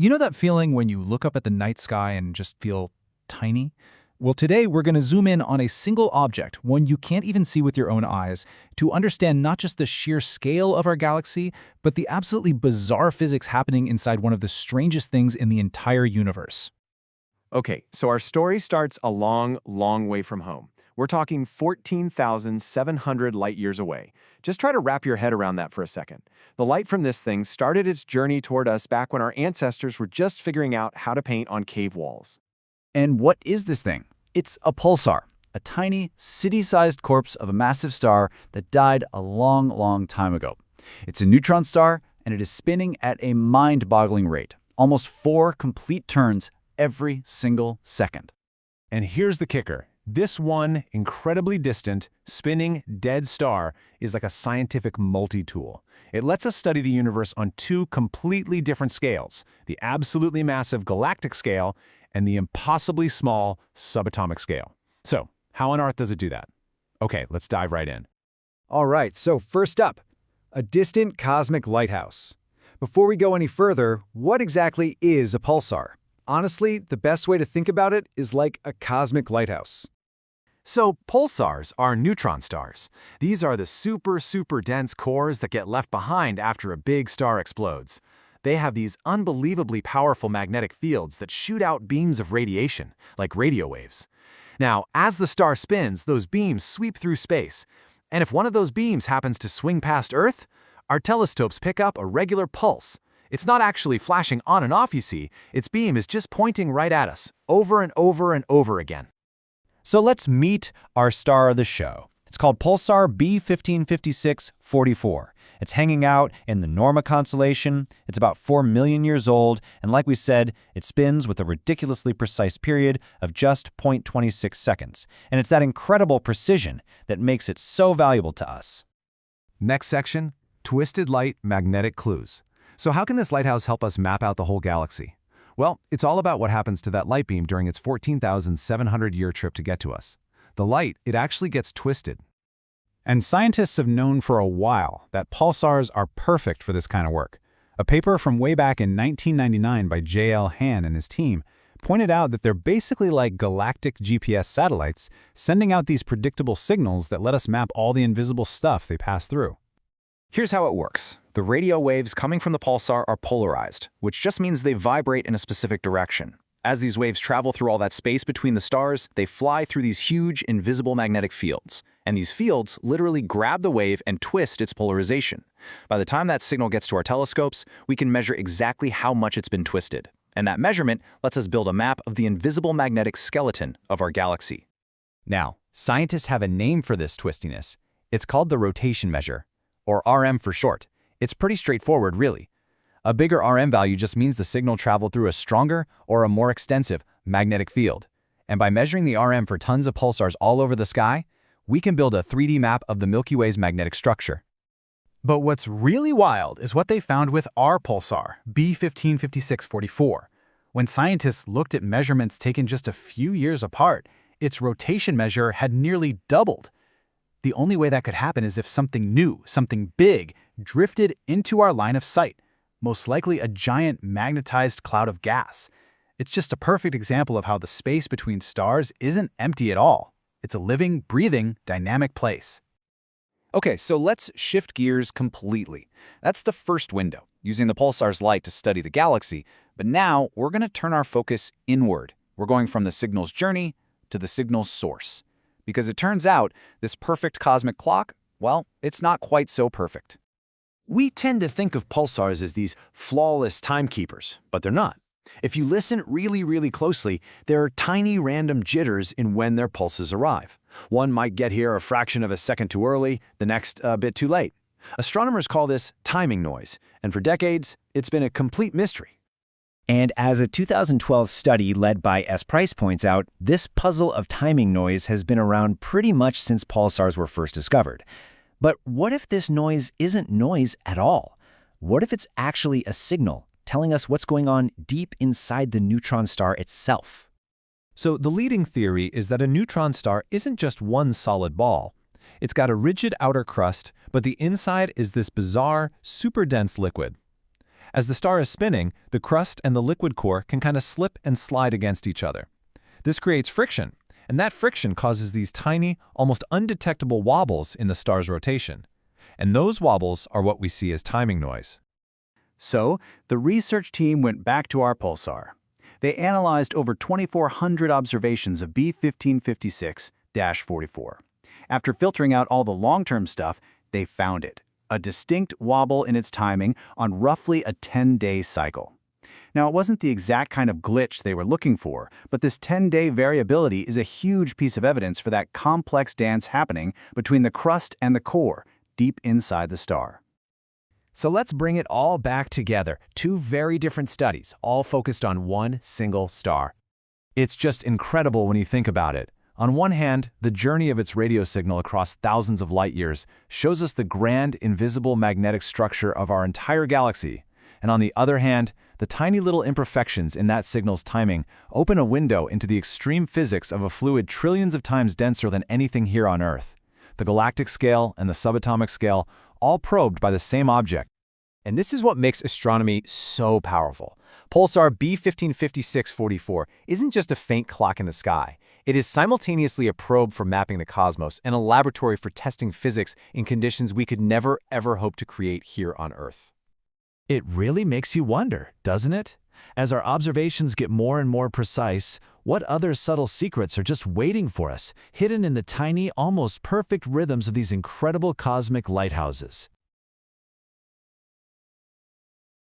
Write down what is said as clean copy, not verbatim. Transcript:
You know that feeling when you look up at the night sky and just feel tiny? Well, today we're going to zoom in on a single object, one you can't even see with your own eyes, to understand not just the sheer scale of our galaxy, but the absolutely bizarre physics happening inside one of the strangest things in the entire universe. Okay, so our story starts a long, long way from home. We're talking 14,700 light years away. Just try to wrap your head around that for a second. The light from this thing started its journey toward us back when our ancestors were just figuring out how to paint on cave walls. And what is this thing? It's a pulsar, a tiny, city-sized corpse of a massive star that died a long, long time ago. It's a neutron star, and it is spinning at a mind-boggling rate, almost 4 complete turns every single second. And here's the kicker. This one incredibly distant, spinning, dead star is like a scientific multi-tool. It lets us study the universe on 2 completely different scales, the absolutely massive galactic scale and the impossibly small subatomic scale. So, how on earth does it do that? Okay, let's dive right in. All right, so first up, a distant cosmic lighthouse. Before we go any further, what exactly is a pulsar? Honestly, the best way to think about it is like a cosmic lighthouse. So, pulsars are neutron stars. These are the super dense cores that get left behind after a big star explodes. They have these unbelievably powerful magnetic fields that shoot out beams of radiation, like radio waves. Now, as the star spins, those beams sweep through space. And if one of those beams happens to swing past Earth, our telescopes pick up a regular pulse. It's not actually flashing on and off, you see. Its beam is just pointing right at us, over and over and over again. So let's meet our star of the show. It's called Pulsar B1556-44. It's hanging out in the Norma constellation. It's about 4 million years old, and like we said, it spins with a ridiculously precise period of just 0.26 seconds. And it's that incredible precision that makes it so valuable to us. Next section, twisted light magnetic clues. So how can this lighthouse help us map out the whole galaxy? Well, it's all about what happens to that light beam during its 14,700-year trip to get to us. The light, it actually gets twisted. And scientists have known for a while that pulsars are perfect for this kind of work. A paper from way back in 1999 by J.L. Han and his team pointed out that they're basically like galactic GPS satellites, sending out these predictable signals that let us map all the invisible stuff they pass through. Here's how it works. The radio waves coming from the pulsar are polarized, which just means they vibrate in a specific direction. As these waves travel through all that space between the stars, they fly through these huge, invisible magnetic fields. And these fields literally grab the wave and twist its polarization. By the time that signal gets to our telescopes, we can measure exactly how much it's been twisted. And that measurement lets us build a map of the invisible magnetic skeleton of our galaxy. Now, scientists have a name for this twistiness. It's called the rotation measure, or RM for short. It's pretty straightforward, really. A bigger RM value just means the signal traveled through a stronger or a more extensive magnetic field. And by measuring the RM for tons of pulsars all over the sky, we can build a 3D map of the Milky Way's magnetic structure. But what's really wild is what they found with our pulsar, B1556-44. When scientists looked at measurements taken just a few years apart, its rotation measure had nearly doubled. The only way that could happen is if something new, something big, drifted into our line of sight, most likely a giant magnetized cloud of gas. It's just a perfect example of how the space between stars isn't empty at all. It's a living, breathing, dynamic place. Okay, so let's shift gears completely. That's the first window, using the pulsar's light to study the galaxy. But now we're going to turn our focus inward. We're going from the signal's journey to the signal's source. Because it turns out, this perfect cosmic clock, well, it's not quite so perfect. We tend to think of pulsars as these flawless timekeepers, but they're not. If you listen really closely, there are tiny random jitters in when their pulses arrive. One might get here a fraction of a second too early, the next a bit too late. Astronomers call this timing noise, and for decades, it's been a complete mystery. And as a 2012 study led by S. Price points out, this puzzle of timing noise has been around pretty much since pulsars were first discovered. But what if this noise isn't noise at all? What if it's actually a signal telling us what's going on deep inside the neutron star itself? So the leading theory is that a neutron star isn't just one solid ball. It's got a rigid outer crust, but the inside is this bizarre, super dense liquid. As the star is spinning, the crust and the liquid core can kind of slip and slide against each other. This creates friction, and that friction causes these tiny, almost undetectable wobbles in the star's rotation. And those wobbles are what we see as timing noise. So, the research team went back to our pulsar. They analyzed over 2,400 observations of B1556-44. After filtering out all the long-term stuff, they found it, a distinct wobble in its timing on roughly a 10-day cycle. Now, it wasn't the exact kind of glitch they were looking for, but this 10-day variability is a huge piece of evidence for that complex dance happening between the crust and the core, deep inside the star. So let's bring it all back together. Two very different studies, all focused on one single star. It's just incredible when you think about it. On one hand, the journey of its radio signal across thousands of light years shows us the grand, invisible magnetic structure of our entire galaxy. And on the other hand, the tiny little imperfections in that signal's timing open a window into the extreme physics of a fluid trillions of times denser than anything here on Earth. The galactic scale and the subatomic scale, all probed by the same object. And this is what makes astronomy so powerful. Pulsar B1556-44 isn't just a faint clock in the sky. It is simultaneously a probe for mapping the cosmos and a laboratory for testing physics in conditions we could never, ever hope to create here on Earth. It really makes you wonder, doesn't it? As our observations get more and more precise, what other subtle secrets are just waiting for us, hidden in the tiny, almost perfect rhythms of these incredible cosmic lighthouses?